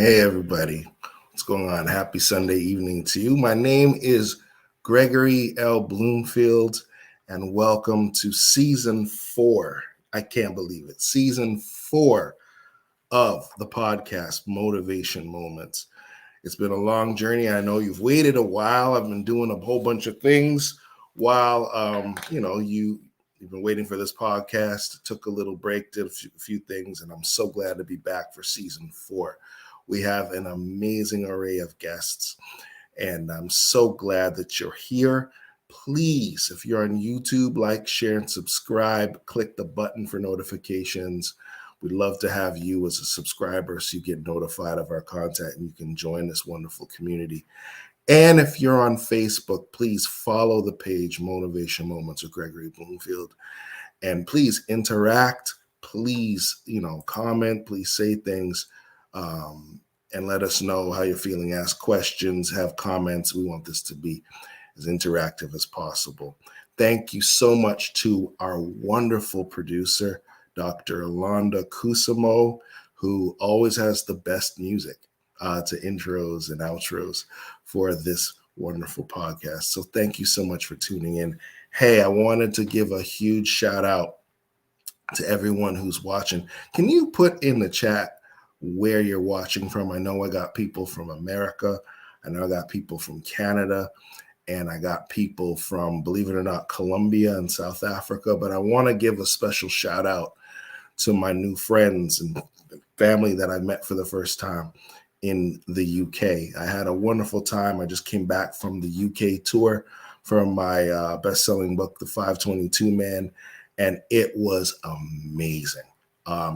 Hey, everybody. What's going on? Happy Sunday evening to you. My name is Gregory Bloomfield, and welcome to season 4. I can't believe it. Season 4 of the podcast, Motivation Moments. It's been a long journey. I know you've waited a while. I've been doing a whole bunch of things while, you've been waiting for this podcast. Took a little break, did a few things, and I'm so glad to be back for season 4. We have an amazing array of guests, and I'm so glad that you're here. Please, if you're on YouTube, like, share, and subscribe. Click the button for notifications. We'd love to have you as a subscriber so you get notified of our content and you can join this wonderful community. And if you're on Facebook, please follow the page Motivation Moments with Gregory Bloomfield. And please interact. Please, comment. Please say things. And let us know how you're feeling. Ask questions, have comments. We want this to be as interactive as possible. Thank you so much to our wonderful producer, Dr. Alonda Kusamo, who always has the best music to intros and outros for this wonderful podcast. So thank you so much for tuning in. Hey, I wanted to give a huge shout out to everyone who's watching. Can you put in the chat where you're watching from? I know I got people from America. I know I got people from Canada. And I got people from, believe it or not, Colombia and South Africa. But I want to give a special shout out to my new friends and family that I met for the first time in the UK. I had a wonderful time. I just came back from the UK tour from my best-selling book, The 522 Man, and it was amazing.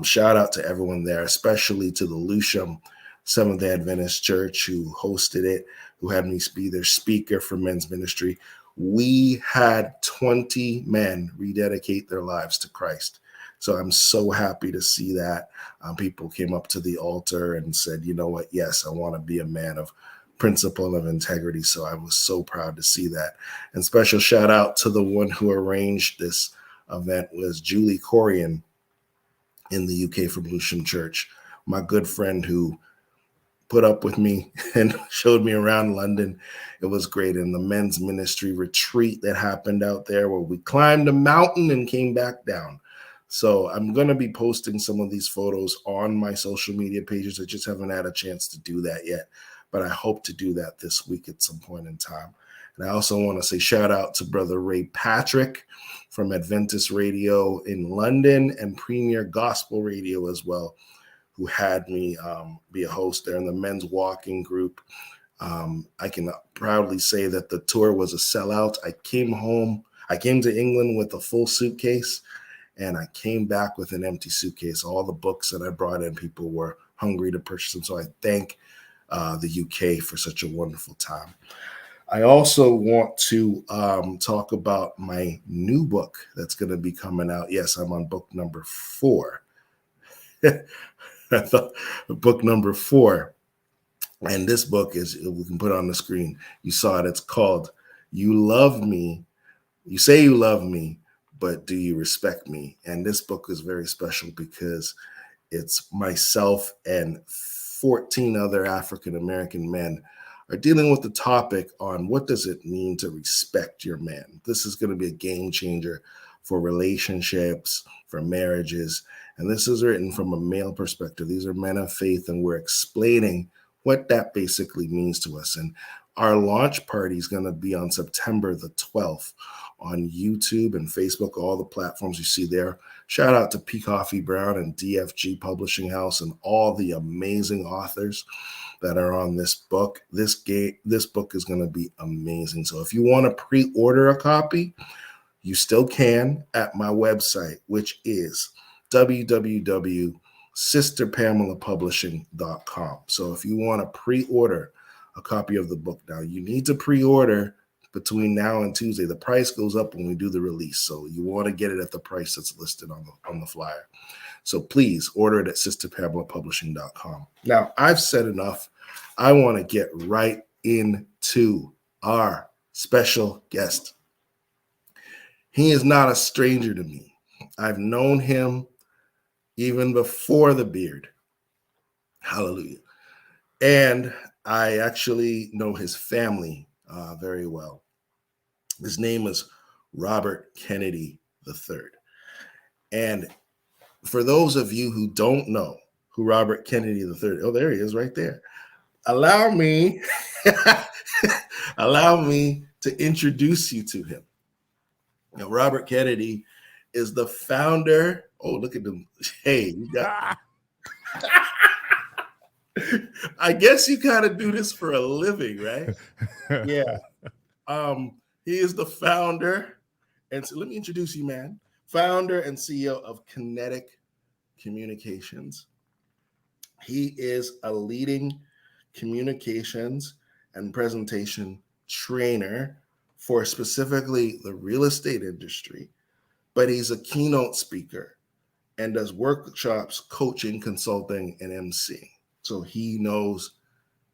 Shout out to everyone there, especially to the Lusham Seventh-day Adventist Church who hosted it, who had me be their speaker for men's ministry. We had 20 men rededicate their lives to Christ. So I'm so happy to see that. People came up to the altar and said, you know what? Yes, I want to be a man of principle and of integrity. So I was so proud to see that. And special shout out to the one who arranged this event was Julie Corian in the UK from Lusham Church, my good friend who put up with me and showed me around London. It was great. And the men's ministry retreat that happened out there where we climbed a mountain and came back down. So I'm going to be posting some of these photos on my social media pages. I just haven't had a chance to do that yet, but I hope to do that this week at some point in time. And I also want to say shout out to Brother Ray Patrick from Adventist Radio in London and Premier Gospel Radio as well, who had me be a host there in the men's walking group. I can proudly say that the tour was a sellout. I came to England with a full suitcase, and I came back with an empty suitcase. All the books that I brought in, people were hungry to purchase them. So I thank the UK for such a wonderful time. I also want to talk about my new book that's going to be coming out. Yes, I'm on book number 4. Book number 4. And this book is, we can put it on the screen. You saw it. It's called You Love Me. You Say You Love Me, but Do You Respect Me? And this book is very special because it's myself and 14 other African-American men are dealing with the topic on what does it mean to respect your man. This is going to be a game changer for relationships, for marriages. And this is written from a male perspective. These are men of faith, and we're explaining what that basically means to us. And our launch party is going to be on September the 12th on YouTube and Facebook, all the platforms you see there. Shout out to P. Coffee Brown and DFG Publishing House and all the amazing authors that are on this book. This book is going to be amazing. So if you want to pre-order a copy, you still can at my website, which is www.sisterpamelapublishing.com. So if you want to pre-order a copy of the book now, you need to pre-order between now and Tuesday. The price goes up when we do the release. So you want to get it at the price that's listed on the flyer. So please order it at sisterpamelapublishing.com. Now, I've said enough. I want to get right into our special guest. He is not a stranger to me. I've known him even before the beard. Hallelujah. And I actually know his family very well. His name is Robert Kennedy III. And for those of you who don't know who Robert Kennedy III, oh, there he is right there. Allow me, allow me to introduce you to him. Now, Robert Kennedy is the founder. Oh, look at them. Hey, you got. I guess you kind of do this for a living, right? Yeah. He is the founder, and so let me introduce you, man. Founder and CEO of Kinetic Communications. He is a leading communications and presentation trainer for specifically the real estate industry, but he's a keynote speaker and does workshops, coaching, consulting, and emceeing. So he knows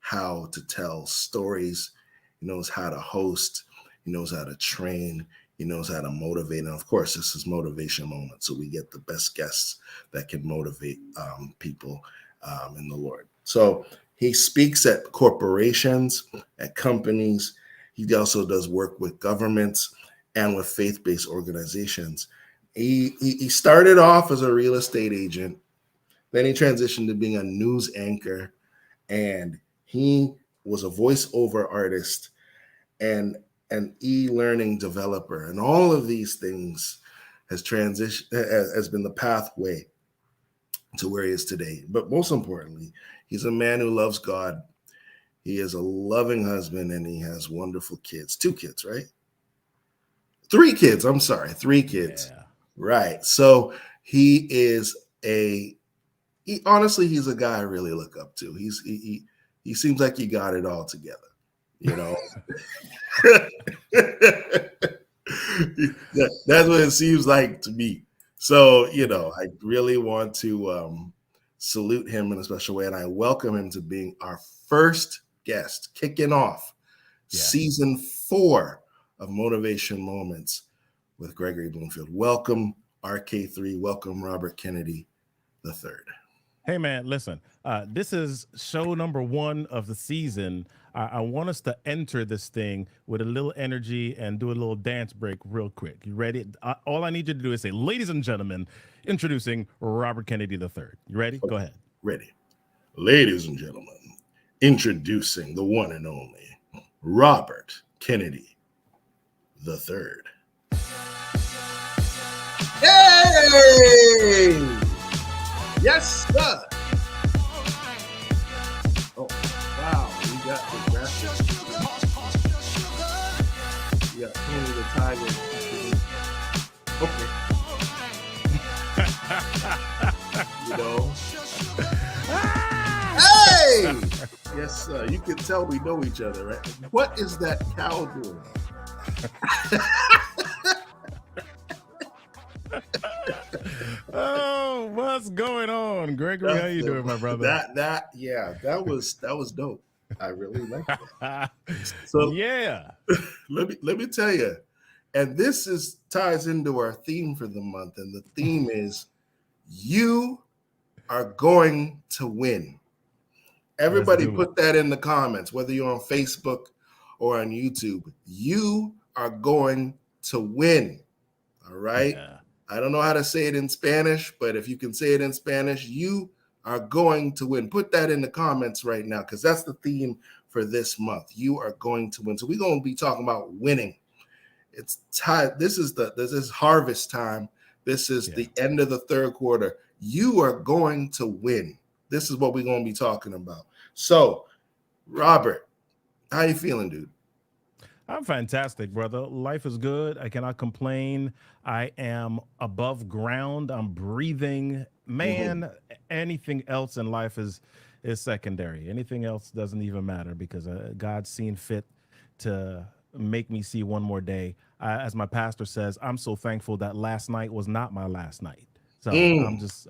how to tell stories, he knows how to host, he knows how to train, he knows how to motivate. And of course, this is motivation moment. So we get the best guests that can motivate people in the Lord. So he speaks at corporations, at companies. He also does work with governments and with faith-based organizations. He started off as a real estate agent. Then he transitioned to being a news anchor, and he was a voiceover artist and an e-learning developer. And all of these things has been the pathway to where he is today. But most importantly, he's a man who loves God. He is a loving husband, and he has wonderful kids. 2 kids, right? 3 kids. I'm sorry, 3 kids. Yeah. Right. So he is honestly, he's a guy I really look up to. He seems like he got it all together, you know. That's what it seems like to me. So, you know, I really want to salute him in a special way, and I welcome him to being our first guest, kicking off season 4 of Motivation Moments with Gregory Bloomfield. Welcome, RK3. Welcome, Robert Kennedy III. Hey, man, listen, this is show number 1 of the season. I want us to enter this thing with a little energy and do a little dance break real quick. You ready? All I need you to do is say, ladies and gentlemen, introducing Robert Kennedy III. You ready? Okay. Go ahead. Ready. Ladies and gentlemen, introducing the one and only Robert Kennedy III. Hey! Yes, sir. Oh, wow. We got the graphics. We got Tony the Tiger. Okay. You know. Hey! Yes, sir. You can tell we know each other, right? What is that cow doing? Oh, what's going on, Gregory? How you doing, my brother? That was dope. I really like that. So yeah, let me tell you, and this ties into our theme for the month, and the theme is you are going to win. Everybody put that in the comments, whether you're on Facebook or on YouTube. You are going to win. All right. Yeah. I don't know how to say it in Spanish, but if you can say it in Spanish, you are going to win. Put that in the comments right now, because that's the theme for this month. You are going to win. So we're going to be talking about winning. It's time. This is harvest time. This is the end of the third quarter. You are going to win. This is what we're going to be talking about. So, Robert, how you feeling, dude? I'm fantastic, brother. Life is good. I cannot complain. I am above ground. I'm breathing. Man, anything else in life is secondary. Anything else doesn't even matter, because God's seen fit to make me see one more day. As my pastor says, I'm so thankful that last night was not my last night. So I'm just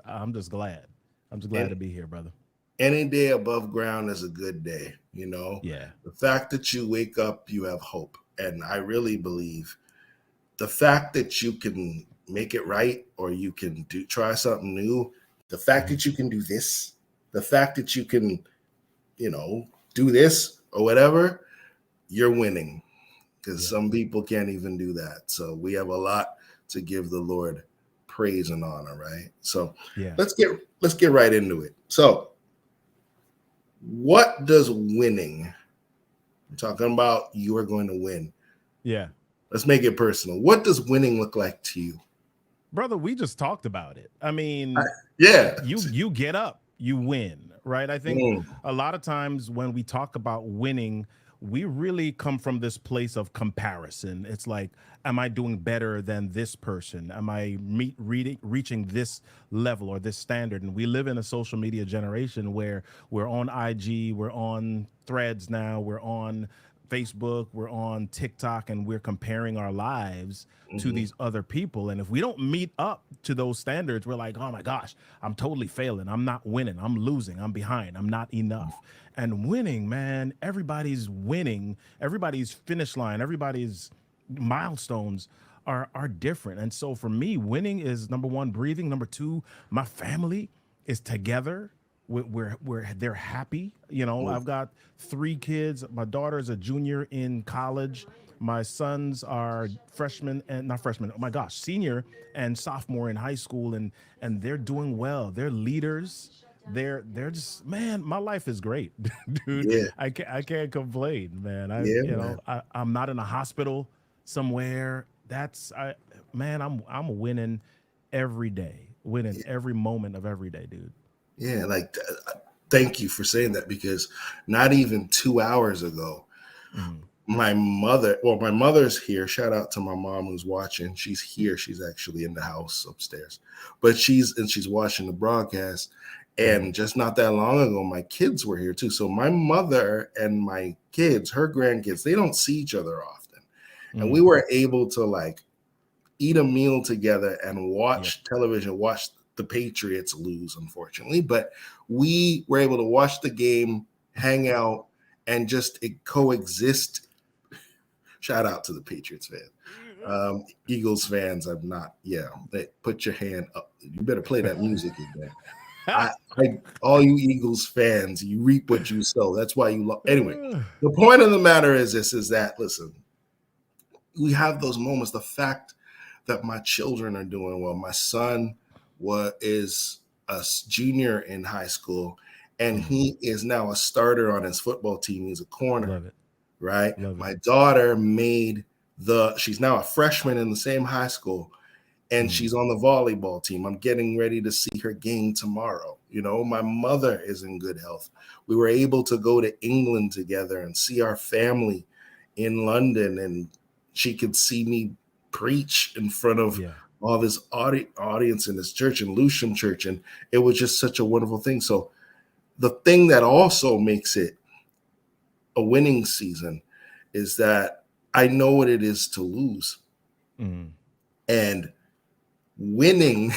glad. I'm just glad to be here, brother. Any day above ground is a good day, you know? Yeah. The fact that you wake up, you have hope. And I really believe the fact that you can make it right, or you can try something new, the fact that you can do this, the fact that you can you know, do this or whatever, you're winning. Because Yeah. some people can't even do that. So we have a lot to give the Lord praise and honor, right? So Yeah. let's get right into it. So what does winning? We're talking about you are going to win. Yeah. Let's make it personal. What does winning look like to you? Brother, we just talked about it. I I, mean, yeah. you get up, you win, right? I think Mm, a lot of times when we talk about winning, we really come from this place of comparison. It's like, am I doing better than this person? Am I reaching this level or this standard? And we live in a social media generation where we're on IG, we're on Threads now, we're on Facebook, we're on TikTok, and we're comparing our lives to mhm. these other people. And if we don't meet up to those standards, we're like, oh my gosh, I'm totally failing. I'm not winning. I'm losing. I'm behind. I'm not enough. And winning, man, everybody's winning. Everybody's finish line, everybody's milestones are different. And so for me, winning is number one, breathing. Number two, my family is together. We're they're happy. You know, Mm, I've got three kids. My daughter's a junior in college. My sons are freshmen and not freshmen. Oh my gosh, senior and sophomore in high school, and they're doing well. They're leaders. They're just, man. My life is great, dude. yeah, I can't complain, man. yeah, man. I'm not in a hospital somewhere. That's I man. I'm winning every day, winning Yeah, every moment of every day, dude. yeah. Like, thank you for saying that because not even 2 hours ago, Mm, my mother's here. Shout out to my mom who's watching. She's here. She's actually in the house upstairs, but she's watching the broadcast. mm, And just not that long ago, my kids were here too. So my mother and my kids, her grandkids, they don't see each other often. And we mm. were able to like eat a meal together and Yep. watch television, watch the Patriots lose, unfortunately. But we were able to watch the game, hang out, and just coexist. Shout out to the Patriots fans. Eagles fans, I'm not. Yeah, they put your hand up. You better play that music again. All you Eagles fans, you reap what you sow. That's why you. Anyway, the point of the matter is this: is that listen, we have those moments. The fact that my children are doing well. My son is a junior in high school, and Mm. he is now a starter on his football team. He's a corner, Love it. right? Love it. My daughter made she's now a freshman in the same high school, and Mm. she's on the volleyball team. I'm getting ready to see her game tomorrow. You know, my mother is in good health. We were able to go to England together and see our family in London, and she could see me preach in front of Yeah. all this audience in this church, in Lucian Church, and it was just such a wonderful thing. So the thing that also makes it a winning season is that I know what it is to lose, Mm. and winning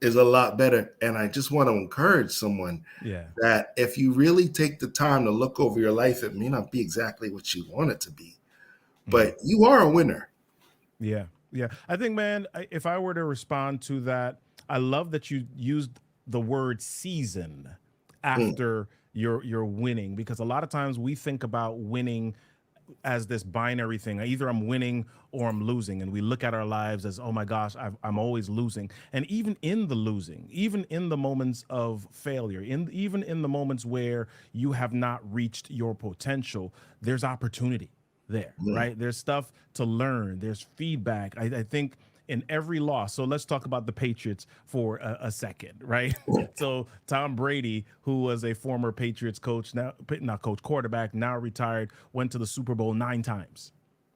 is a lot better. And I just want to encourage someone Yeah. that if you really take the time to look over your life, it may not be exactly what you want it to be, Mm. but you are a winner. Yeah. Yeah. I think, man, if I were to respond to that, I love that you used the word season Mm, after your winning, because a lot of times we think about winning as this binary thing. Either I'm winning or I'm losing. And we look at our lives as, oh my gosh, I'm always losing. And even in the losing, even in the moments of failure, even in the moments where you have not reached your potential, there's opportunity there, mm, right? There's stuff to learn, there's feedback. I think in every loss. So let's talk about the Patriots for a second, right? So Tom Brady, who was a former Patriots coach, now not coach, quarterback, now retired, went to the Super Bowl 9 times,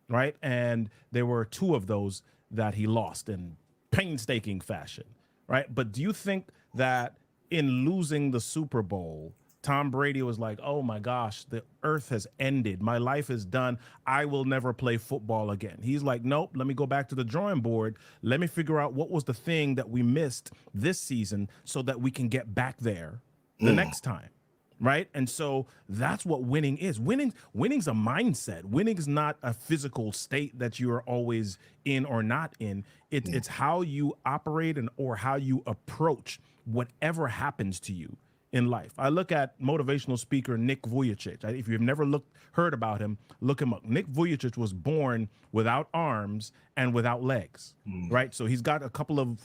right? And there were two of those that he lost in painstaking fashion, right? But do you think that in losing the Super Bowl, Tom Brady was like, oh my gosh, the earth has ended. My life is done. I will never play football again. He's like, nope, let me go back to the drawing board. Let me figure out what was the thing that we missed this season so that we can get back there the mm, next time. Right. And so that's what winning is. Winning's a mindset. Winning is not a physical state that you are always in or not in. It's mm, it's how you operate and or how you approach whatever happens to you in life. I look at motivational speaker Nick Vujicic. If you've never heard about him, look him up. Nick Vujicic was born without arms and without legs, right? So he's got a couple of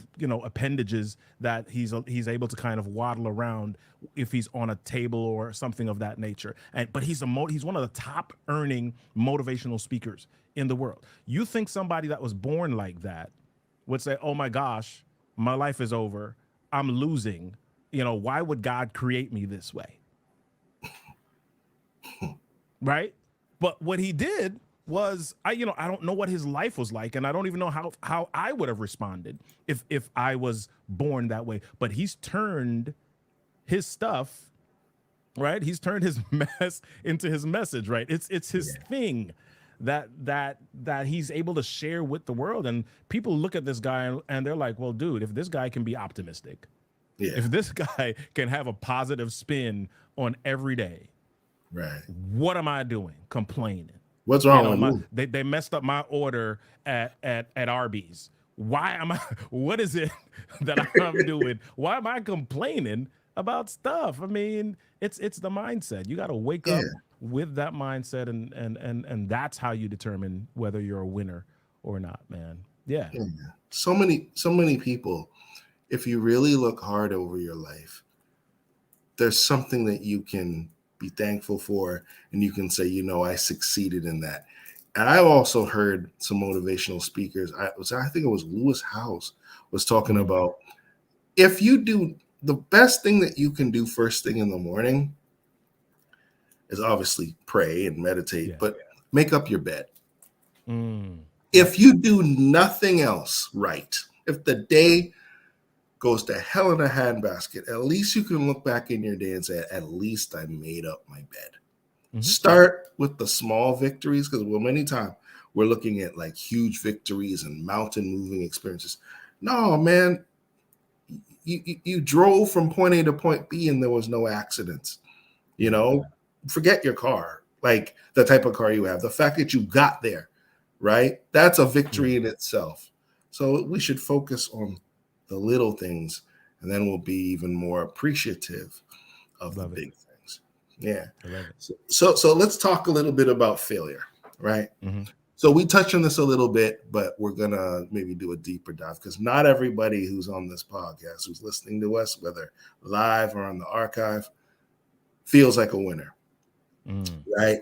appendages that he's able to kind of waddle around if he's on a table or something of that nature. But he's one of the top earning motivational speakers in the world. You think somebody that was born like that would say, "Oh my gosh, my life is over. I'm losing. Why would God create me this way?" Right? But what he did was, I don't know what his life was like, and I don't even know how I would have responded if I was born that way. But he's turned his stuff, right? He's turned his mess into his message, right? It's his thing that he's able to share with the world. And people look at this guy and they're like, well, dude, if this guy can be optimistic, if this guy can have a positive spin on every day, right? What am I doing? Complaining. What's wrong with me? They messed up my order at Arby's. Why am I? What is it that I'm doing? Why am I complaining about stuff? I mean, it's the mindset. You got to wake up with that mindset, and that's how you determine whether you're a winner or not, man. Yeah. So many people, if you really look hard over your life, there's something that you can be thankful for, and you can say, I succeeded in that. And I've also heard some motivational speakers. I think it was Lewis Howes was talking about, if you do the best thing that you can do first thing in the morning is obviously pray and meditate, but make up your bed. If you do nothing else right, if the day goes to hell in a handbasket, at least you can look back in your day and say, at least I made up my bed. Start with the small victories, because many times we're looking at like huge victories and mountain moving experiences. No, man, you drove from point A to point B and there was no accidents. Forget your car, like the type of car you have. The fact that you got there, right? That's a victory in itself. So we should focus on the little things, and then we'll be even more appreciative of the big things. Yeah. So let's talk a little bit about failure, right? So we touched on this a little bit, but we're going to maybe do a deeper dive, because not everybody who's on this podcast, who's listening to us, whether live or on the archive, feels like a winner, right?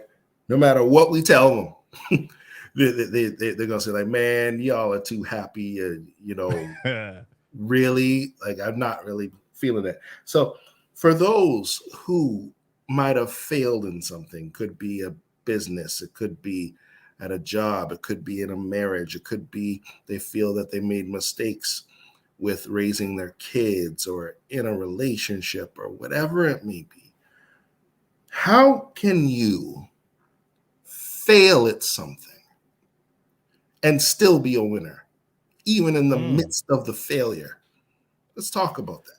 No matter what we tell them, they're going to say like, man, y'all are too happy, really, like, I'm not really feeling it. So for those who might have failed in something, could be a business, it could be at a job, it could be in a marriage, it could be they feel that they made mistakes with raising their kids or in a relationship or whatever it may be. How can you fail at something and still be a winner, even in the midst of the failure? Let's talk about that.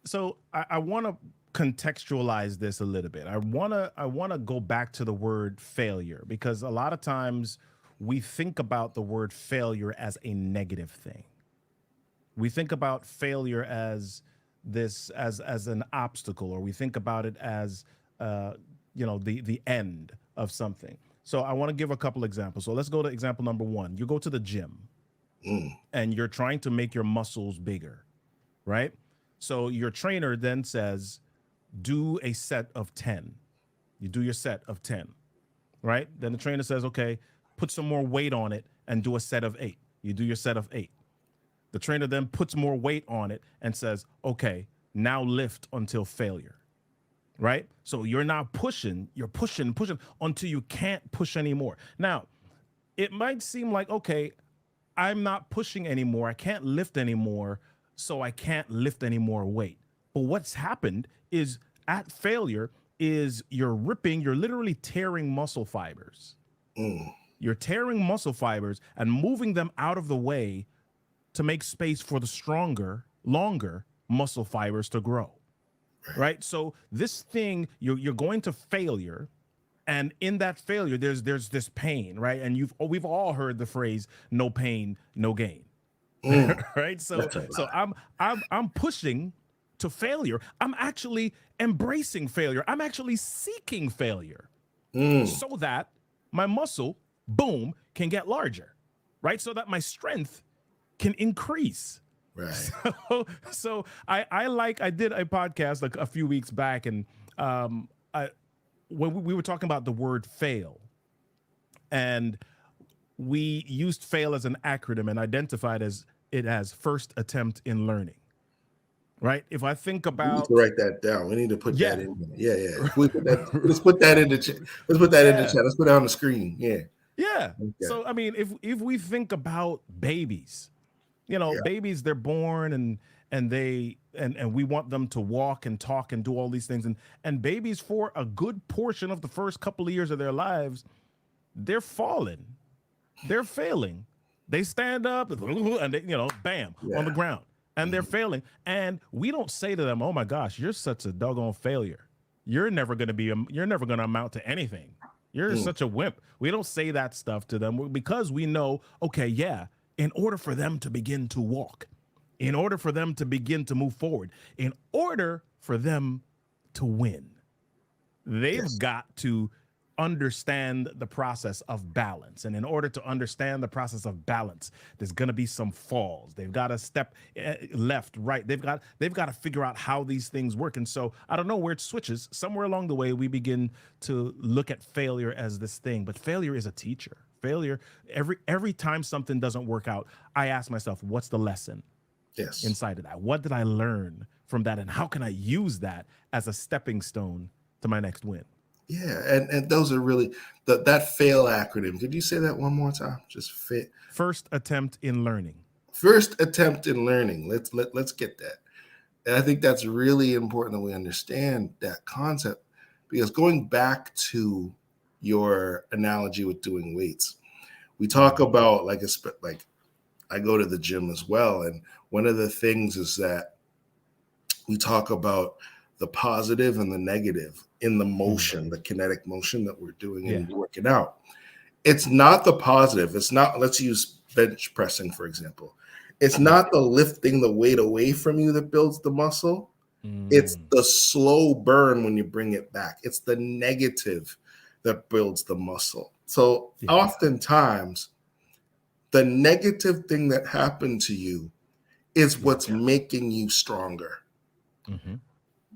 So I want to contextualize this a little bit. I want to go back to the word failure, because a lot of times we think about the word failure as a negative thing. We think about failure as an obstacle, or we think about it as the end of something. So I want to give a couple examples. So let's go to example number one. You go to the gym and you're trying to make your muscles bigger, right? So your trainer then says, do a set of 10. You do your set of 10, right? Then the trainer says, okay, put some more weight on it and do a set of 8. You do your set of 8. The trainer then puts more weight on it and says, okay, now lift until failure, right? So you're now pushing until you can't push anymore. Now, it might seem like, okay, I'm not pushing anymore. I can't lift anymore, so I can't lift any more weight. But what's happened is at failure is you're literally tearing muscle fibers. You're tearing muscle fibers and moving them out of the way to make space for the stronger, longer muscle fibers to grow, right? So this thing, you're going to failure, and in that failure, there's this pain, right? And we've all heard the phrase, no pain, no gain, right? So I'm pushing to failure. I'm actually embracing failure. I'm actually seeking failure Mm, so that my muscle, boom, can get larger, right? So that my strength can increase. right. So I did a podcast like a few weeks back, and I, when we were talking about the word fail, and we used fail as an acronym and identified as it as first attempt in learning, right? If I think We need to about, write that down. We need to put that yeah, in there. Yeah, yeah. If we put that, let's put that in the chat. Let's put that in the yeah, chat. Let's put it on the screen. Yeah. yeah. Okay. So I mean, if we think about babies, Yeah. babies, they're born, and and we want them to walk and talk and do all these things, and babies, for a good portion of the first couple of years of their lives, they're falling, they're failing. They stand up and they, bam, on the Yeah. ground, and they're Mhm. failing. And we don't say to them, "Oh my gosh, you're such a doggone failure. You're never going to amount to anything. You're Mm. such a wimp." We don't say that stuff to them because we know, okay, yeah, in order for them to begin to walk, in order for them to begin to move forward, in order for them to win, they've Yes. got to understand the process of balance. And in order to understand the process of balance, there's going to be some falls. They've got to step left, right. They've got to figure out how these things work. And so I don't know where it switches. Somewhere along the way, we begin to look at failure as this thing, but failure is a teacher. Failure, every time something doesn't work out, I ask myself, what's the lesson Yes. inside of that? What did I learn from that? And how can I use that as a stepping stone to my next win? Yeah. And those are really that fail acronym. Could you say that one more time? Just fit. First attempt in learning. First attempt in learning. Let's get that. And I think that's really important that we understand that concept, because going back to your analogy with doing weights, we talk Mhm. about like I go to the gym as well, and one of the things is that we talk about the positive and the negative in the Mm. motion, the kinetic motion that we're doing Yeah. and working out. It's not the positive. It's not, let's use bench pressing, for example. It's Yeah. not the lifting the weight away from you that builds the muscle. It's Mm. the slow burn when you bring it back. It's the negative that builds the muscle. So Yeah. oftentimes, the negative thing that happened to you is Yeah. what's making you stronger. Mm-hmm.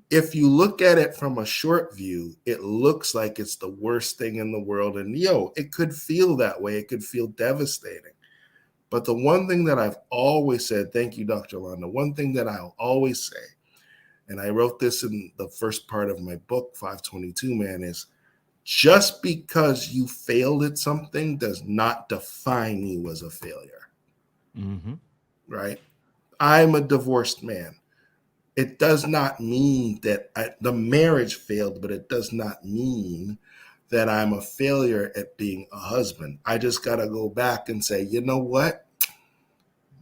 If you look at it from a short view, it looks like it's the worst thing in the world. And it could feel that way. It could feel devastating. But the one thing that I've always said, thank you, Dr. Londa, one thing that I'll always say, and I wrote this in the first part of my book, 522 Man, is just because you failed at something does not define you as a failure, Mm-hmm. right? I'm a divorced man. It does not mean that the marriage failed, but it does not mean that I'm a failure at being a husband. I just got to go back and say, you know what?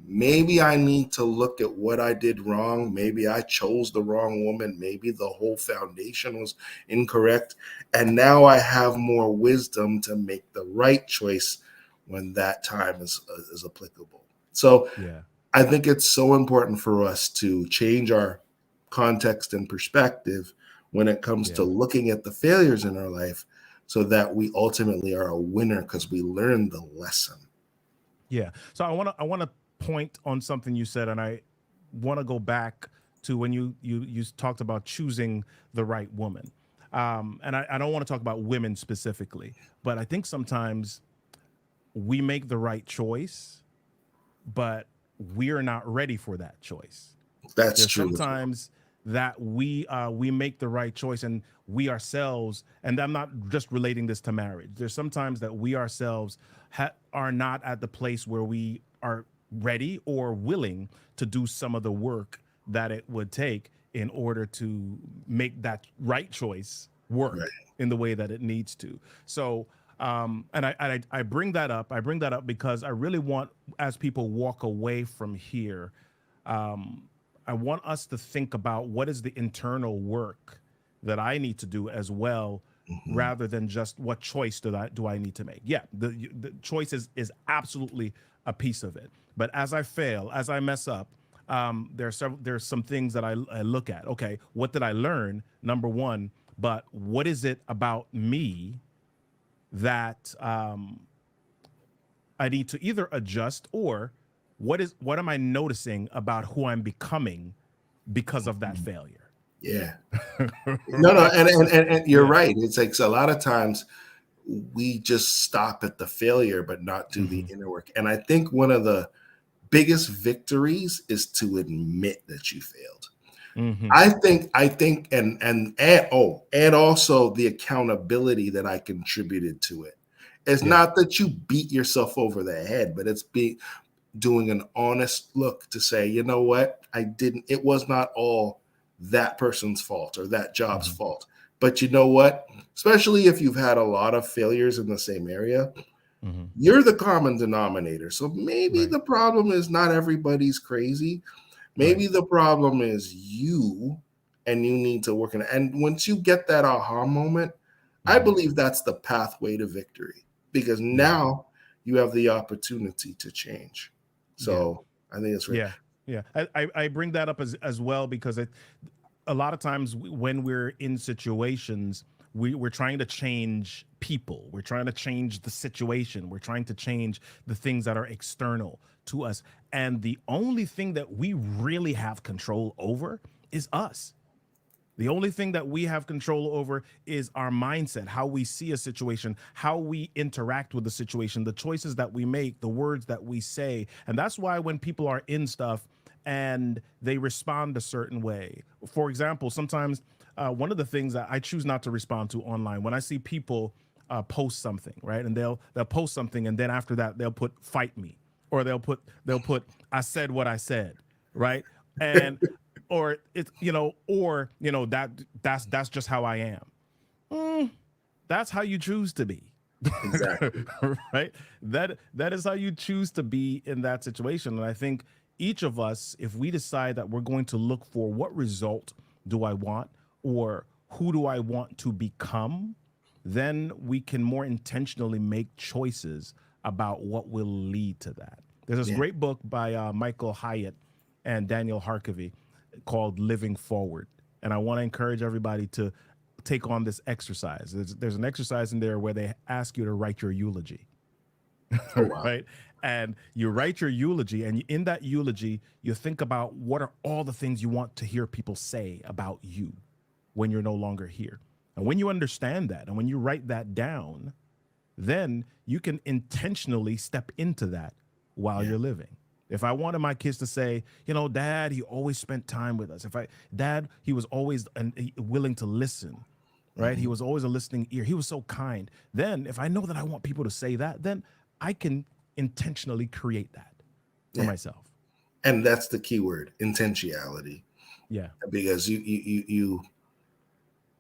Maybe I need to look at what I did wrong. Maybe I chose the wrong woman. Maybe the whole foundation was incorrect. And now I have more wisdom to make the right choice when that time is applicable. So Yeah. I think it's so important for us to change our context and perspective when it comes to Yeah. looking at the failures in our life, so that we ultimately are a winner because we learned the lesson. Yeah. So I want to point on something you said, and I want to go back to when you talked about choosing the right woman. And I don't want to talk about women specifically, but I think sometimes we make the right choice, but we're not ready for that choice. That's There's true as well. sometimes that we make the right choice, and we ourselves, and I'm not just relating this to marriage. There's sometimes that we ourselves are not at the place where we are ready or willing to do some of the work that it would take in order to make that right choice Right. work in the way that it needs to. So and I bring that up. I bring that up because I really want, as people walk away from here, um, I want us to think about what is the internal work that I need to do as well, Mhm. rather than just what choice do I need to make. Yeah, the choice is absolutely a piece of it. But as I fail, as I mess up, there's some things that I look at. Okay, what did I learn? Number one, but what is it about me that I need to either adjust, or what am I noticing about who I'm becoming because of that failure? Yeah. No, no, Right. So and you're yeah. right. It's like, so a lot of times we just stop at the failure but not do the Hmm. inner work. And I think one of the biggest victories is to admit that you failed. Hmm. I think and also the accountability that I contributed to it. It's Yeah. not that you beat yourself over the head, but it's doing an honest look to say, you know what, I didn't, it was not all that person's fault or that job's Hmm. fault. But you know what? Especially if you've had a lot of failures in the same area, Hmm. you're the common denominator. So maybe Right. the problem is not everybody's crazy. Right. Maybe the problem is you, and you need to work on it. And once you get that aha moment, I Hmm. believe that's the pathway to victory, because Yeah. now you have the opportunity to change. Yeah. So I think it's right. Yeah. Yeah. I bring that up as well because a lot of times when we're in situations, we're trying to change people, we're trying to change the situation, we're trying to change the things that are external to us, and the only thing that we really have control over is us. The only thing that we have control over is our mindset, how we see a situation, how we interact with the situation, the choices that we make, the words that we say. And that's why when people are in stuff and they respond a certain way, for example, sometimes one of the things that I choose not to respond to online, when I see people post something, right, and they'll post something, and then after that they'll put "fight me," or they'll put "I said what I said," right, and or it's that's just how I am. Mm, that's how you choose to be. Exactly. Right, that is how you choose to be in that situation. And I think each of us, if we decide that we're going to look for what result do I want, or who do I want to become, then we can more intentionally make choices about what will lead to that. There's this Yeah. great book by Michael Hyatt and Daniel Harkavy called Living Forward. And I want to encourage everybody to take on this exercise. There's an exercise in there where they ask you to write your eulogy, Oh wow. right? And you write your eulogy, and in that eulogy, you think about what are all the things you want to hear people say about you when you're no longer here. And when you understand that, and when you write that down, then you can intentionally step into that while Yeah. you're living. If I wanted my kids to say, Dad, he always spent time with us. Dad, he was always willing to listen, right? He Mhm. was always a listening ear. He was so kind. Then, if I know that I want people to say that, then I can intentionally create that for Yeah. myself. And that's the key word, intentionality. Yeah. Because you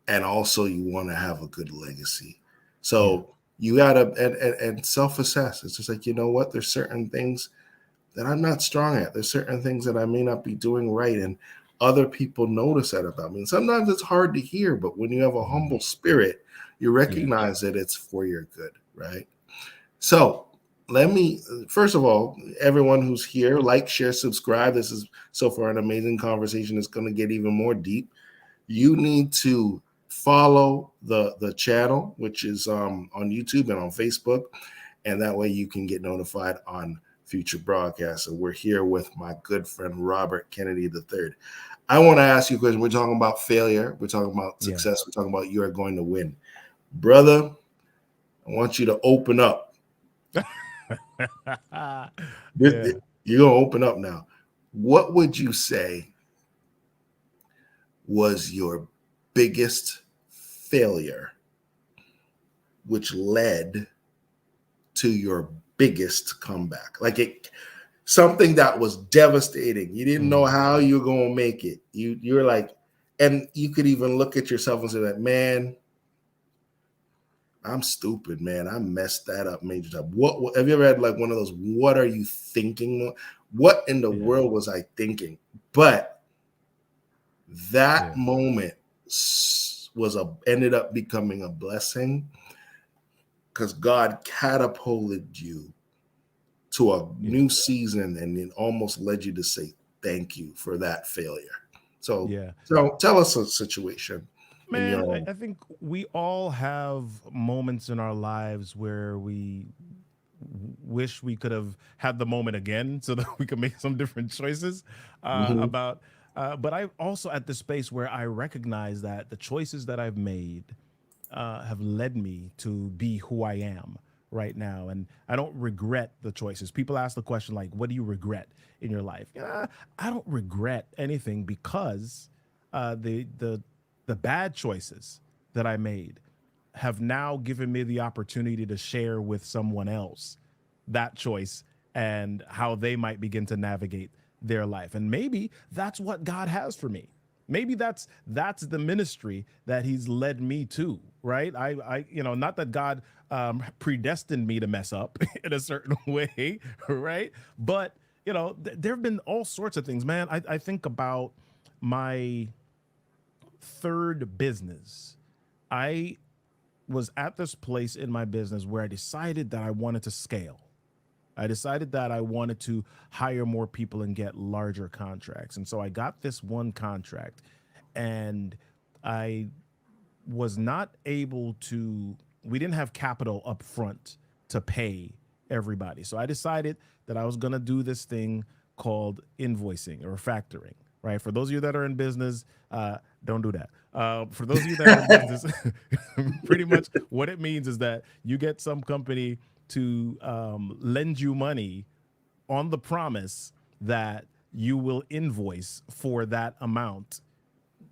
and also you want to have a good legacy. Yeah. So you gotta and self-assess. It's just like, you know what, there's certain things that I'm not strong at. There's certain things that I may not be doing right. And other people notice that about me. And sometimes it's hard to hear, but when you have a Mhm. humble spirit, you Yeah. recognize that it's for your good, right? So let me, first of all, everyone who's here, like, share, subscribe. This is so far an amazing conversation. It's going to get even more deep. You need to follow the channel, which is on YouTube and on Facebook, and that way you can get notified on future broadcasts. So we're here with my good friend Robert Kennedy III. I want to ask you a question. We're talking about failure. We're talking about Yeah. success. We're talking about you are going to win, brother. I want you to open up. Yeah. You're gonna open up now. What would you say was your biggest failure, which led to your biggest comeback? Like, something that was devastating. You didn't know Mhm. how you were gonna make it. You're like, and you could even look at yourself and say that, man, I'm stupid, man. I messed that up major time. What have you ever had like one of those? What are you thinking? What in the Yeah. world was I thinking? But that Yeah. moment was a ended up becoming a blessing, because God catapulted you to a Yeah. new season, and it almost led you to say thank you for that failure. So, Yeah. tell us a situation in your Man, own. I think we all have moments in our lives where we wish we could have had the moment again so that we could make some different choices Mhm. about. But I'm also at the space where I recognize that the choices that I've made have led me to be who I am right now. And I don't regret the choices. People ask the question, like, what do you regret in your life? I don't regret anything because the bad choices that I made have now given me the opportunity to share with someone else that choice and how they might begin to navigate their life. And maybe that's what God has for me. Maybe that's the ministry that he's led me to, right? Not that God predestined me to mess up in a certain way, right? But there have been all sorts of things, man. I think about my third business. I was at this place in my business where I decided that I wanted to scale. I decided that I wanted to hire more people and get larger contracts. And so I got this one contract, and I was not able to, we didn't have capital up front to pay everybody. So I decided that I was going to do this thing called invoicing or factoring, right? For those of you that are in business, don't do that. For those of you that are in business, pretty much what it means is that you get some company to lend you money on the promise that you will invoice for that amount,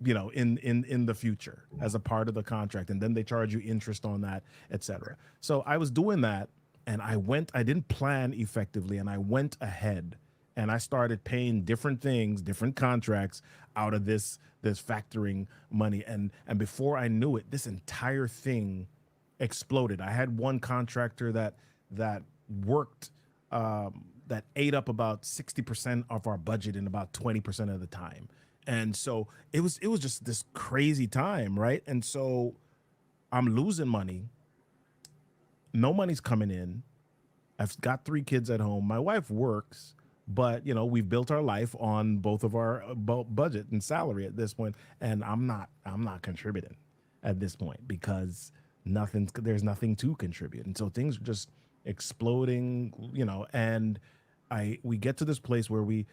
in the future as a part of the contract, and then they charge you interest on that, etc. So I was doing that, and I didn't plan effectively, and I went ahead and I started paying different things, different contracts out of this factoring money, and before I knew it, this entire thing exploded. I had one contractor that worked, that ate up about 60% of our budget in about 20% of the time. And so it was just this crazy time, right? And so I'm losing money. No money's coming in. I've got 3 kids at home. My wife works, but we've built our life on both of our budget and salary at this point, and I'm not contributing at this point because there's nothing to contribute. And so things are just exploding, and we get to this place where we've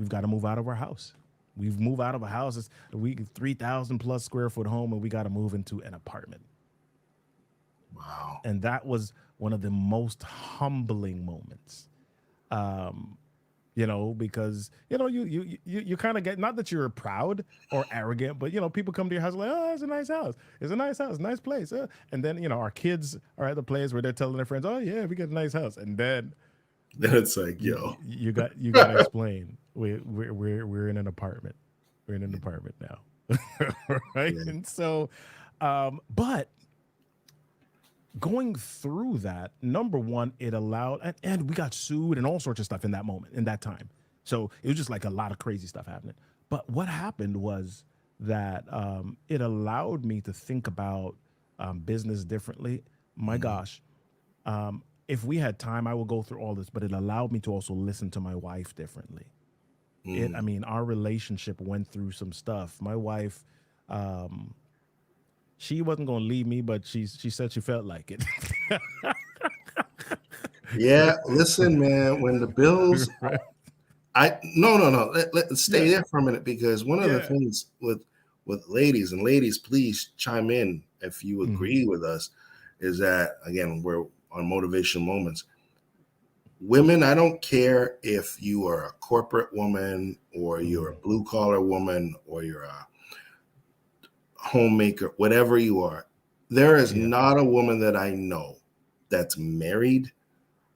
got to move out of our house. We've moved out of a house. We 3,000 plus square foot home, and we got to move into an apartment. Wow. And that was one of the most humbling moments. Because you kind of get, not that you're proud or arrogant, but people come to your house like, oh, it's a nice house, nice place, and then our kids are at the place where they're telling their friends, oh yeah, we got a nice house, and then Then it's like, you yo. you got to explain we're in an apartment, now, right? Yeah. And so, but going through that, number one, it allowed, and we got sued and all sorts of stuff in that moment, in that time. So it was just like a lot of crazy stuff happening. But what happened was that it allowed me to think about business differently. My Mhm. gosh, if we had time, I will go through all this, but it allowed me to also listen to my wife differently. I Mm. mean, our relationship went through some stuff. My wife, um, she wasn't going to leave me, but she said she felt like it. Yeah, listen, man, when the bills, Right. I no, no, no. Let's stay Yeah. there for a minute because one of the Yeah. things with ladies, and ladies, please chime in if you Mhm. agree with us, is that again we're on motivation moments. Women, I don't care if you are a corporate woman or you're a Mhm. blue collar woman or you're a homemaker, whatever you are. There is Yeah. not a woman that I know that's married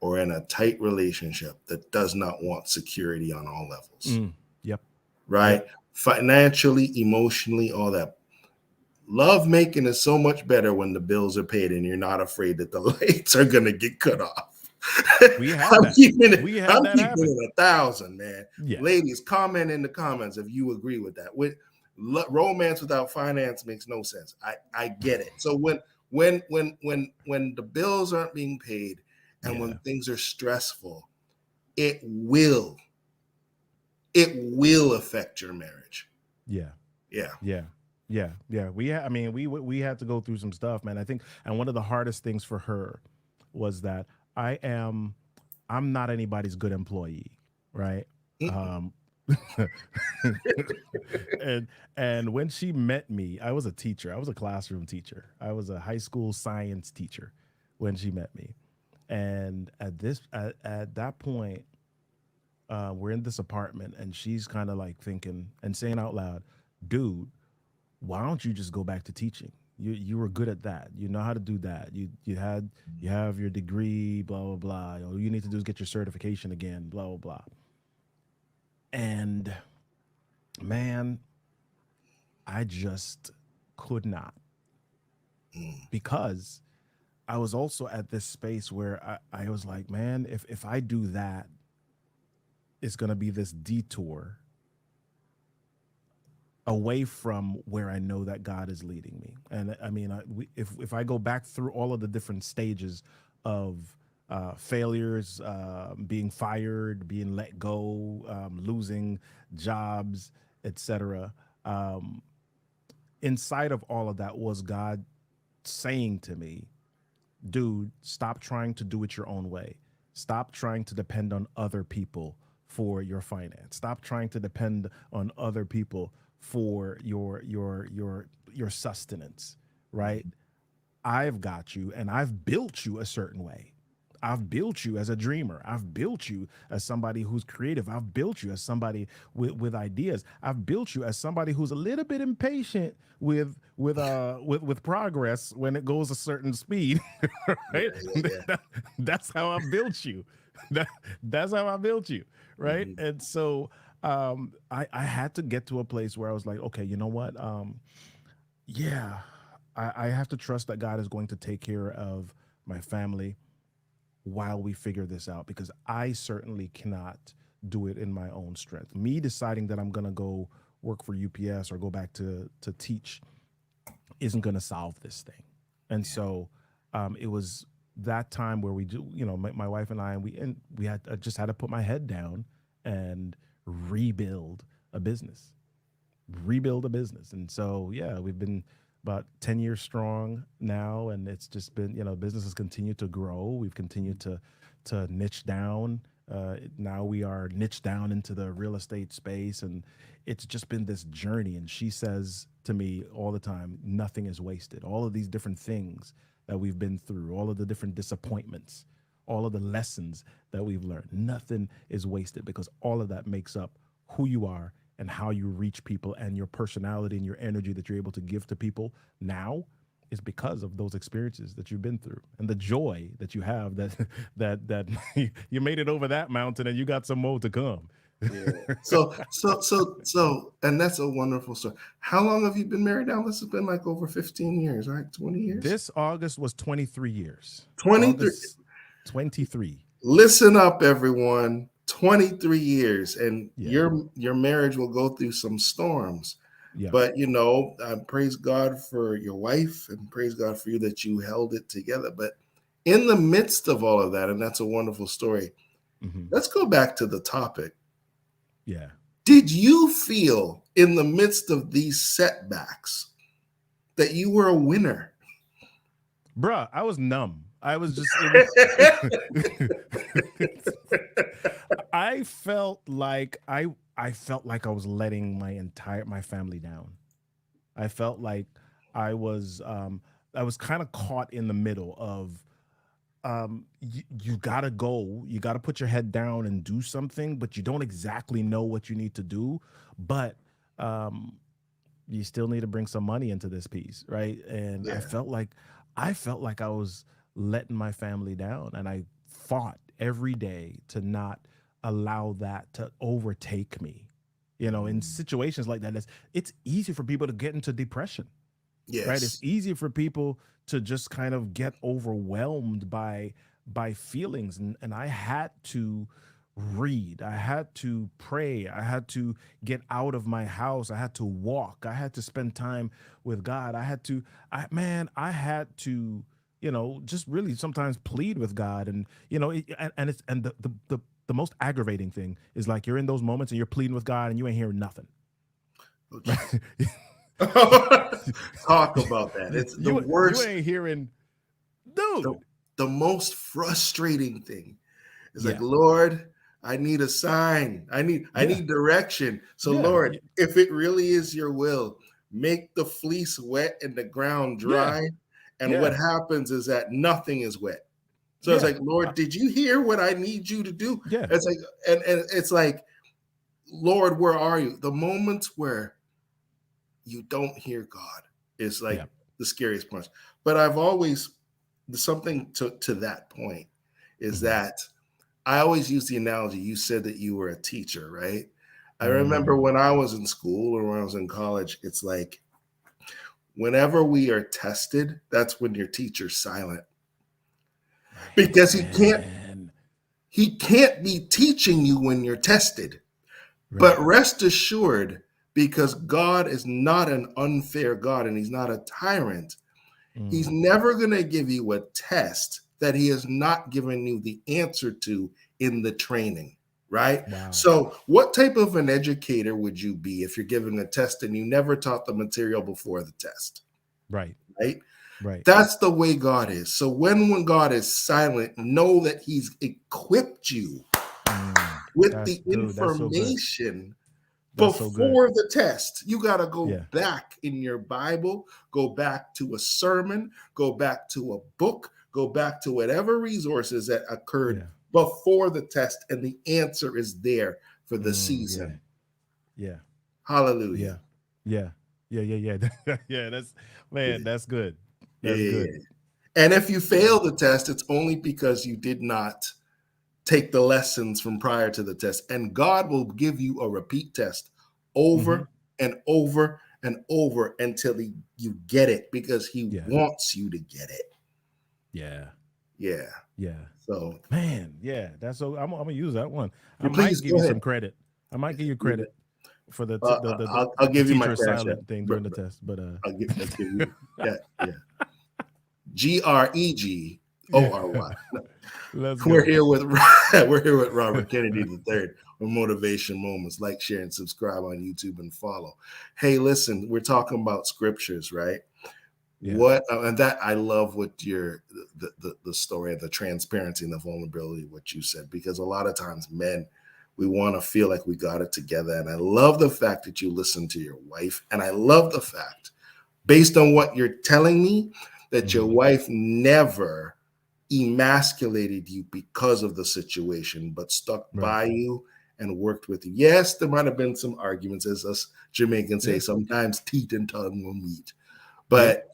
or in a tight relationship that does not want security on all levels, Mm. Yep. right? Yep. Financially, emotionally, all that. Love making is so much better when the bills are paid and you're not afraid that the lights are going to get cut off. We had that. We had I'm that keeping happen. it 1,000, man. Yeah. Ladies, comment in the comments if you agree with that. Romance without finance makes no sense. I get it. So when the bills aren't being paid and when Yeah. things are stressful, it will it will affect your marriage. Yeah. Yeah. Yeah. Yeah. Yeah. I mean, we had to go through some stuff, man. I think, and one of the hardest things for her was that I am, I'm not anybody's good employee, right? Mm-mm. Um, and when she met me, I was a teacher. I was a classroom teacher. I was a high school science teacher when she met me. And at that point, we're in this apartment, and she's kind of like thinking and saying out loud, "Dude, why don't you just go back to teaching? You were good at that. You know how to do that. You have your degree, blah blah blah. All you need to do is get your certification again, blah blah blah." And man, I just could not, Mm. because I was also at this space where I was like, man, if I do that, it's gonna be this detour away from where I know that God is leading me. And I mean, if I go back through all of the different stages of failures, being fired, being let go, losing jobs, etc. Um, inside of all of that was God saying to me, dude, stop trying to do it your own way. Stop trying to depend on other people for your finance. Stop trying to depend on other people for your sustenance, right? I've got you, and I've built you a certain way. I've built you as a dreamer. I've built you as somebody who's creative. I've built you as somebody with ideas. I've built you as somebody who's a little bit impatient with progress when it goes a certain speed, right? Yeah, yeah, yeah. That's how I built you. That, that's how I built you, right? Hmm. And so I had to get to a place where I was like, okay, you know what? Yeah, I have to trust that God is going to take care of my family while we figure this out, because I certainly cannot do it in my own strength. Me deciding that I'm going to go work for UPS or go back to teach isn't going to solve this thing. And Yeah. so it was that time where we do, my wife and I, and we had I just had to put my head down and rebuild a business, And so, yeah, we've been about 10 years strong now. And it's just been, business has continued to grow. We've continued to niche down. Now we are niched down into the real estate space. And it's just been this journey. And she says to me all the time, nothing is wasted. All of these different things that we've been through, all of the different disappointments, all of the lessons that we've learned, nothing is wasted, because all of that makes up who you are and how you reach people, and your personality and your energy that you're able to give to people now is because of those experiences that you've been through, and the joy that you have that that you made it over that mountain and you got some more to come. Yeah. So, and that's a wonderful story. How long have you been married now? This has been like over 15 years, right? 20 years? This August was 23 years. 23. August 23. Listen up, everyone. 23 years, and Yeah. your marriage will go through some storms. Yeah. But praise God for your wife, and praise God for you that you held it together. But in the midst of all of that, and that's a wonderful story. Hmm. Let's go back to the topic. Yeah. Did you feel in the midst of these setbacks that you were a winner? Bruh, I was numb. I was just, it was, I felt like I felt like I was letting my family down. I felt like I was I was kind of caught in the middle of you gotta go, you gotta put your head down and do something, but you don't exactly know what you need to do. But um you still need to bring some money into this piece, right? And Yeah. I felt like I was letting my family down, and I fought every day to not allow that to overtake me. In Mm. situations like that, it's easy for people to get into depression, right? It's Yes. easy for people to just kind of get overwhelmed by feelings, and I had to read, I had to pray, I had to get out of my house, I had to walk, I had to spend time with God, I had to just really sometimes plead with God. And and it's and the the most aggravating thing is like you're in those moments and you're pleading with God and you ain't hearing nothing. Oh, geez. Talk about that. It's the you worst. ain't hearing, The, dude. the most frustrating thing is like, Yeah, Lord, I need a sign. I yeah, need direction. So yeah, Lord, if it really is your will, make the fleece wet and the ground yeah, dry. And what yeah, happens is that nothing is wet. So it's yeah, like, Lord, did you hear what I need you to do? yeah, It's like, and it's like, Lord, where are you? The moments where you don't hear God is like yeah. the scariest part. But I've always something to that point is Mhm. that I always use the analogy. You said that you were a teacher, right? I remember Mm, when I was in school or when I was in college, it's like whenever we are tested, that's when your teacher's silent right, because man. he can't be teaching you when you're tested. But Right. rest assured, because God is not an unfair God and he's not a tyrant, he's Mm, never going to give you a test that he has not given you the answer to in the training, right? wow. So, what type of an educator would you be if you're giving a test and you never taught the material before the test, Right, right? right. That's the way God is. So, when God is silent, know that he's equipped you with That's the dude. That's so good. information That's so good. before the test. You got to go Yeah, back in your Bible, go back to a sermon, go back to a book, go back to whatever resources that occurred yeah, before the test, and the answer is there for the yeah, season. yeah, Hallelujah. yeah, yeah, yeah, yeah, yeah. Yeah, that's man. Yeah, That's good. yeah, That's yeah, good. yeah. And if you Yeah. fail the test, it's only because you did not take the lessons from prior to the test. And God will give you a repeat test Mm-hmm. over and over and over until you get it because he Yeah, wants you to get it. yeah, Yeah. yeah. So Man, yeah. That's so. I'm gonna use that one. I you might please give go you ahead. some credit. I might give you credit for I'll the give you my teacher cash app. silent thing during the test. But I'll give you, yeah, yeah. Gregory. yeah, let's We're go. here with we're here with Robert Kennedy III with Motivation Moments. Like, share, and subscribe on YouTube and follow. Hey, listen, we're talking about scriptures, right? Yeah. What and that I love what your the story of the transparency and the vulnerability, what you said, because a lot of times men we want to feel like we got it together. And I love the fact that you listen to your wife. And I love the fact, based on what you're telling me, that your Hmm. wife never emasculated you because of the situation, but stuck Right. by you and worked with you. Yes, there might have been some arguments, as us Jamaicans say, Yeah. sometimes teeth and tongue will meet. Yeah. But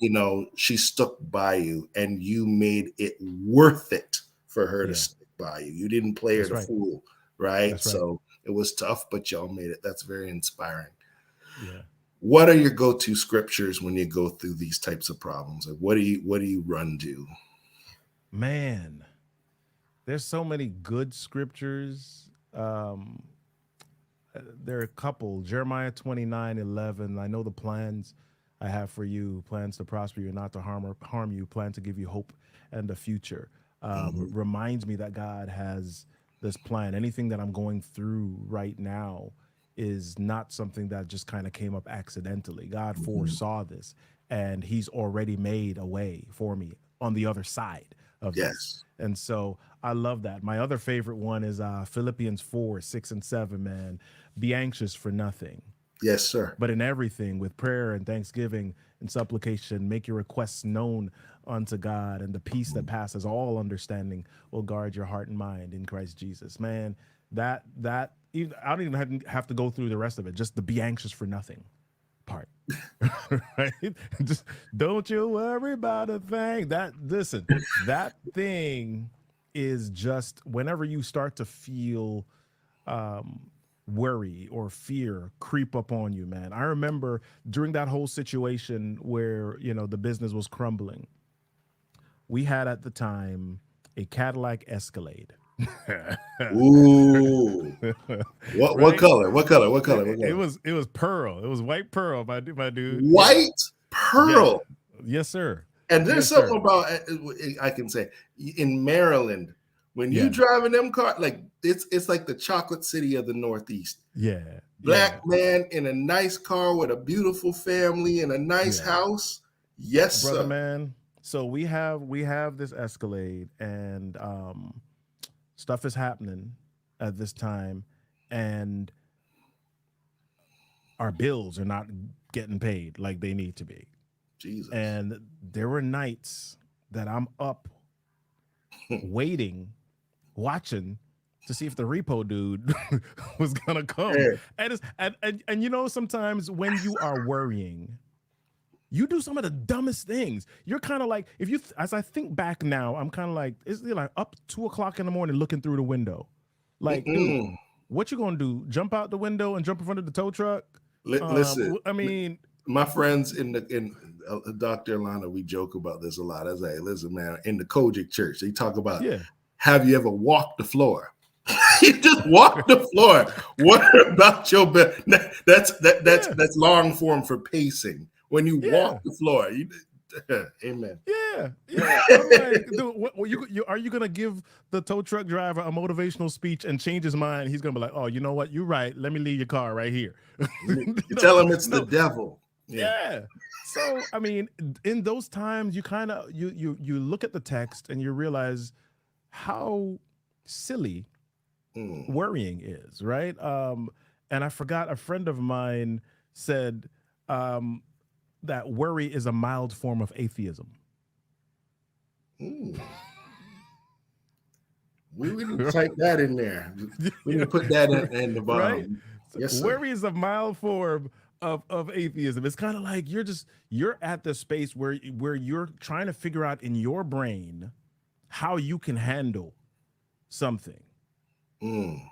she stuck by you and you made it worth it for her to Yeah. stick by you. You didn't play her That's the right. fool, right? That's right. So it was tough, but y'all made it. That's very inspiring. Yeah. What are your go-to scriptures when you go through these types of problems? Like what do you run to? Man, there's so many good scriptures. There are a couple. Jeremiah 29:11. I know the plans I have for you, plans to prosper you, not to harm you, plan to give you hope and a future. Mhm. Reminds me that God has this plan. Anything that I'm going through right now is not something that just kind of came up accidentally. God Mhm. foresaw this and he's already made a way for me on the other side of this. Yes. And so I love that. My other favorite one is Philippians 4:6 and 7, man. Be anxious for nothing, Yes, sir. but in everything, with prayer and thanksgiving and supplication, make your requests known unto God, and the peace that passes all understanding will guard your heart and mind in Christ Jesus. Man, I don't even have to go through the rest of it. Just the be anxious for nothing part, right? Just don't you worry about a thing. That thing is just whenever you start to feel um, worry or fear creep up on you, man. I remember during that whole situation where, the business was crumbling, we had at the time a Cadillac Escalade. Ooh. What Right? color? What color? What color? It, What it color? was it was pearl. It was white pearl, my dude. Yeah. White Yeah. pearl. Yes, sir. And there's Yes, something sir. about I can say in Maryland, When you Yeah. driving them cars, like it's like the chocolate city of the Northeast. Yeah. Black Yeah. man in a nice car with a beautiful family and a nice Yeah. house. Yes, Brother sir. man. So we have this Escalade, and stuff is happening at this time, and our bills are not getting paid like they need to be. Jesus. And there were nights that I'm up waiting, watching to see if the repo dude was gonna come. Yeah. And you know, sometimes when you are worrying, you do some of the dumbest things. You're kind of like, if you, as I think back now, I'm kind of like, it's like up 2 o'clock in the morning looking through the window. Like, dude, Mm-mm. what you gonna do? Jump out the window and jump in front of the tow truck? Listen, I mean, my friends in Dr. Alana, we joke about this a lot. I say, listen, man, in the Kojic church, they talk about, yeah. have you ever walked the floor? You just walk the floor. What about your bed? Yeah. That's long form for pacing. When you walk Yeah. the floor, amen. Yeah, yeah. I'm like, dude, are you gonna give the tow truck driver a motivational speech and change his mind? He's gonna be like, oh, you know what? You're right. Let me leave your car right here. You no, tell them it's the no, devil. Yeah. yeah. So I mean, in those times, you kind of you look at the text and you realize how silly Mm. worrying is, right? And I forgot, a friend of mine said um, that worry is a mild form of atheism. Mm. We need to type that in there. We need to put that in the Right? bottom. Yes, sir. Worry is a mild form of atheism. It's kind of like you're at the space where you're trying to figure out in your brain how you can handle something. Mm.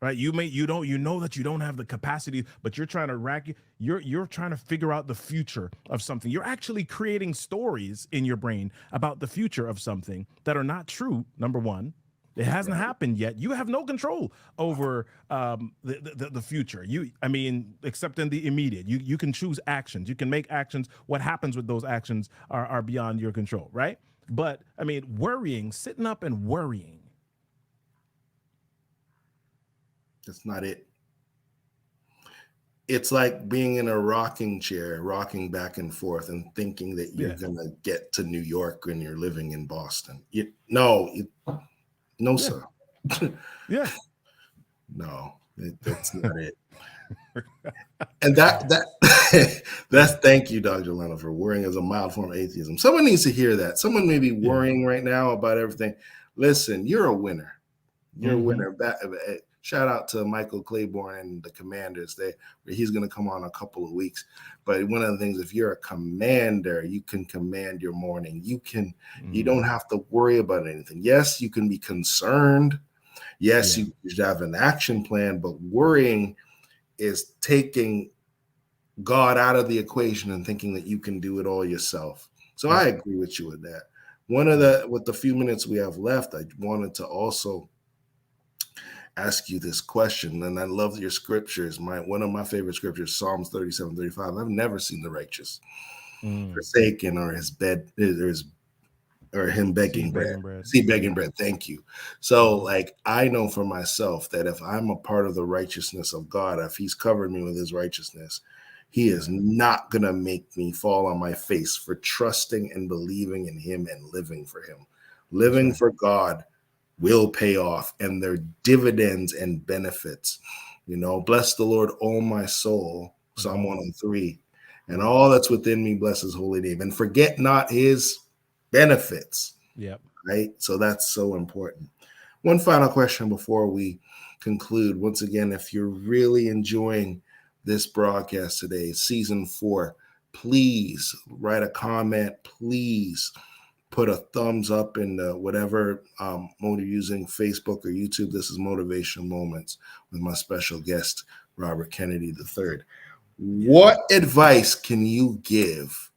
Right? You know that you don't have the capacity, but you're trying to you're trying to figure out the future of something. You're actually creating stories in your brain about the future of something that are not true. Number one, it hasn't Right. happened yet. You have no control over the future. I mean, except in the immediate. You can choose actions. You can make actions. What happens with those actions are beyond your control, right? But I mean, worrying, sitting up and worrying. That's not it. It's like being in a rocking chair, rocking back and forth, and thinking that you're Yeah, gonna get to New York when you're living in Boston. No, yeah, sir. yeah. No, that's not it. And that's thank you, Dr. Leno, for worrying as a mild form of atheism. Someone needs to hear that. Someone may be Yeah. worrying right now about everything. Listen, you're a winner. You're a Mm-hmm. winner. Shout out to Michael Claiborne and the Commanders. He's going to come on a couple of weeks. But one of the things, if you're a commander, you can command your morning. You don't Mm. have to worry about anything. Yes, you can be concerned. Yes, Yeah. you should have an action plan, but worrying is taking God out of the equation and thinking that you can do it all yourself. So I Yep. agree with you with that. Yep. With the few minutes we have left, I wanted to also ask you this question, and I love your scriptures. One of my favorite scriptures, Psalms 37:35. I've never seen the righteous Mm. forsaken or or him See begging bread. begging bread. See begging Yeah. bread. Thank you. So, Mm-hmm. like, I know for myself that if I'm a part of the righteousness of God, if He's covered me with His righteousness, He is Yeah. not gonna make me fall on my face for trusting and believing in Him and living for Him. That's Living right. for God will pay off, and their dividends and benefits. Bless the Lord, oh my soul, And Psalm all. 103, and Yep. all that's within me, bless His holy name, and forget not His benefits. Yep. Right? So that's so important. One final question before we conclude. Once again, if you're really enjoying this broadcast today, season 4, please write a comment. Please put a thumbs up in whatever mode you're using, Facebook or YouTube. This is Motivational Moments with my special guest, Robert Kennedy III. Yeah. What advice can you give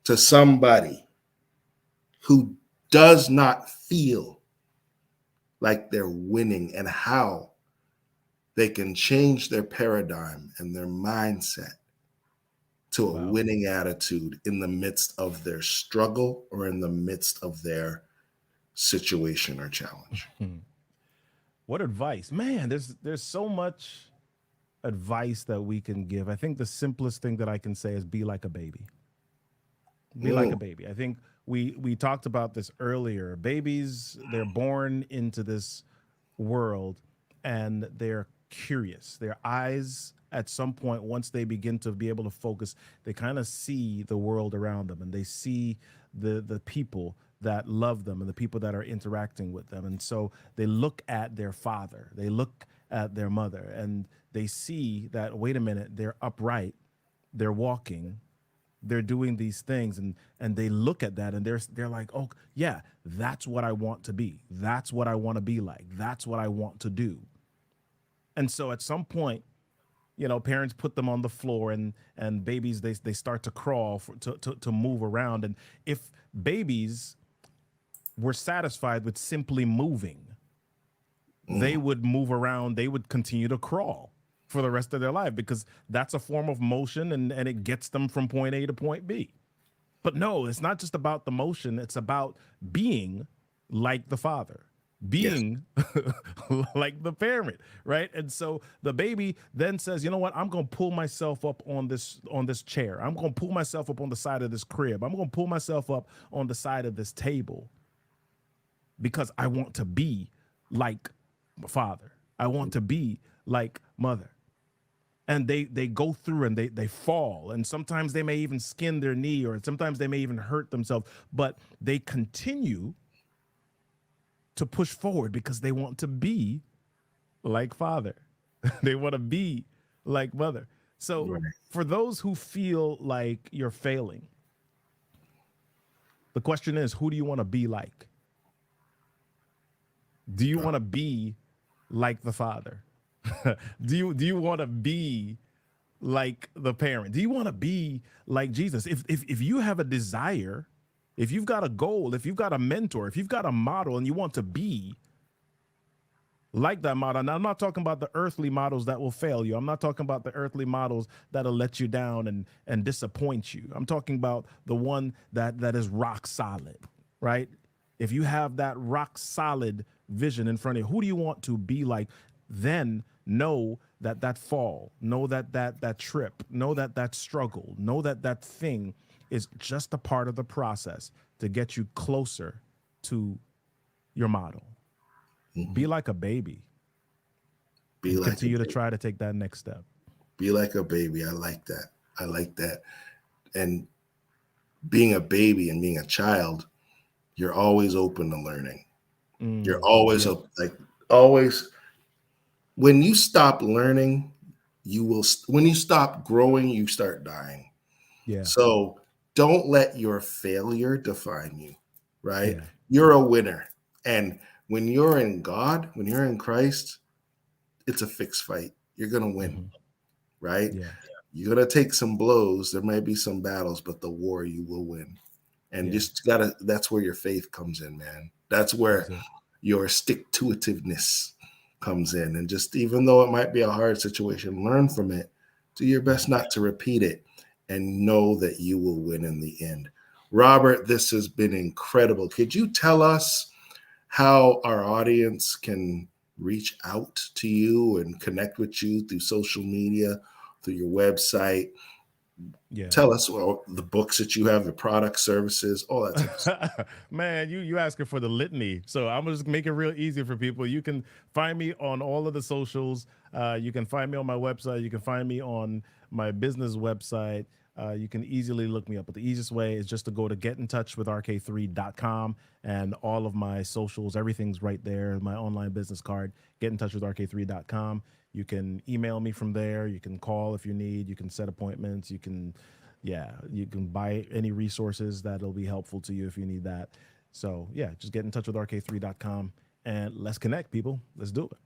to somebody who does not feel like they're winning, and how they can change their paradigm and their mindset to a Wow. winning attitude in the midst of their struggle or in the midst of their situation or challenge. What advice, man? There's so much advice that we can give. I think the simplest thing that I can say is be like a baby. Be like a Mm, baby. I think we talked about this earlier. Babies, they're born into this world and they're curious. Their eyes at some point, once they begin to be able to focus, they kind of see the world around them and they see the people that love them and the people that are interacting with them. And so they look at their father, they look at their mother, and they see that, wait a minute, they're upright, they're walking, they're doing these things, and they look at that and they're like, oh yeah, that's what I want to be, that's what I want to be like, that's what I want to do. And so at some point, parents put them on the floor, and babies, they start to crawl to move around. And if babies were satisfied with simply moving, they mm. would move around, they would continue to crawl for the rest of their life, because that's a form of motion, and it gets them from point A to point B. But no, it's not just about the motion, it's about being like the father, Yes. being like the parent, right? And so the baby then says, you know what, I'm going to pull myself up on this chair, I'm going to pull myself up on the side of this crib, I'm going to pull myself up on the side of this table, because I want to be like father, I want to be like mother. And they go through and they fall, and sometimes they may even skin their knee, or sometimes they may even hurt themselves, but they continue to push forward because they want to be like father. They want to be like mother. So Right. for those who feel like you're failing, the question is, who do you want to be like? Do you want to be like the father? Do you want to be like the parent? Do you want to be like Jesus? If you have a desire, if you've got a goal, if you've got a mentor, if you've got a model, and you want to be like that model. Now, I'm not talking about the earthly models that will fail you. I'm not talking about the earthly models that'll let you down and disappoint you. I'm talking about the one that is rock solid, right? If you have that rock solid vision in front of you, who do you want to be like? Then know that fall, know that trip, know that struggle, know that thing is just a part of the process to get you closer to your model. Be Mhm. like a baby Be and like a continue to baby. try to take that next step. Be like a baby. I like that. I like that. And being a baby and being a child, you're always open to learning. You're always Yeah, like always. When you stop learning, you will. When you stop growing, you start dying. yeah, So don't let your failure define you. Right? yeah, You're a winner, and when you're in God, when you're in Christ, it's a fixed fight. You're gonna win. hmm, Right? yeah, You're gonna take some blows. There might be some battles, but the war you will win. And yeah. just gotta. That's where your faith comes in, man. That's where That's it. your stick to itiveness comes in. And just even though it might be a hard situation, learn from it. Do your Yeah. best not to repeat it, and know that you will win in the end. Robert, this has been incredible. Could you tell us how our audience can reach out to you and connect with you through social media, through your website? Yeah. Tell us, well, the books that you have, the products, services, all that type of stuff. Man, you asking for the litany. So I'm gonna just make it real easy for people. You can find me on all of the socials. You can find me on my website. You can find me on my business website. You can easily look me up. But the easiest way is just to go to getintouchwithrk3.com, and all of my socials, everything's right there. My online business card, getintouchwithrk3.com. You can email me from there. You can call if you need. You can set appointments. Yeah, you can buy any resources that'll be helpful to you if you need that. So yeah, just get in touch with rk3.com and let's connect, people. Let's do it.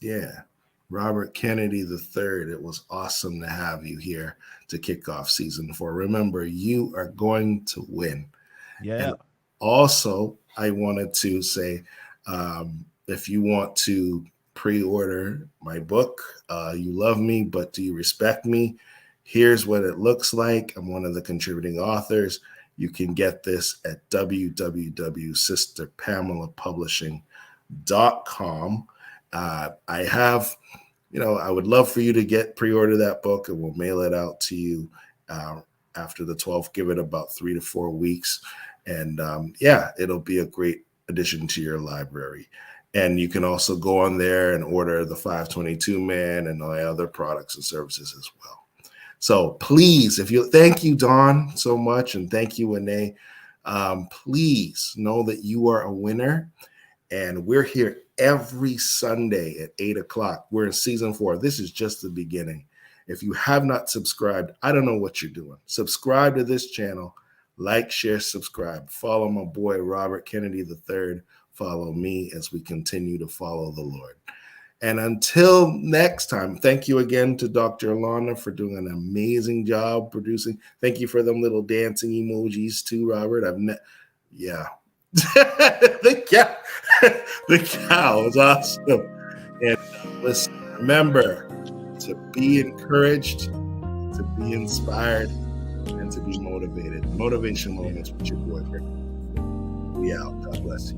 Yeah. Robert Kennedy III, it was awesome to have you here to kick off season 4. Remember, you are going to win. Yeah. And also, I wanted to say if you want to pre order my book, You Love Me, But Do You Respect Me? Here's what it looks like. I'm one of the contributing authors. You can get this at www.sisterpamelapublishing.com. I have, I would love for you to pre-order that book, and we'll mail it out to you after the 12th. Give it about 3 to 4 weeks. And it'll be a great addition to your library. And you can also go on there and order the 522 Man and all the other products and services as well. So please, thank you, Dawn, so much. And thank you, Renee. Please know that you are a winner. And we're here every Sunday at 8 o'clock. We're in season 4. This is just the beginning. If you have not subscribed, I don't know what you're doing. Subscribe to this channel. Like, share, subscribe. Follow my boy, Robert Kennedy III. Follow me as we continue to follow the Lord. And until next time, thank you again to Dr. Alana for doing an amazing job producing. Thank you for them little dancing emojis too, Robert. The cow is awesome. And listen, remember to be encouraged, to be inspired, and to be motivated. Motivation Moments with your boy. We out. God bless you.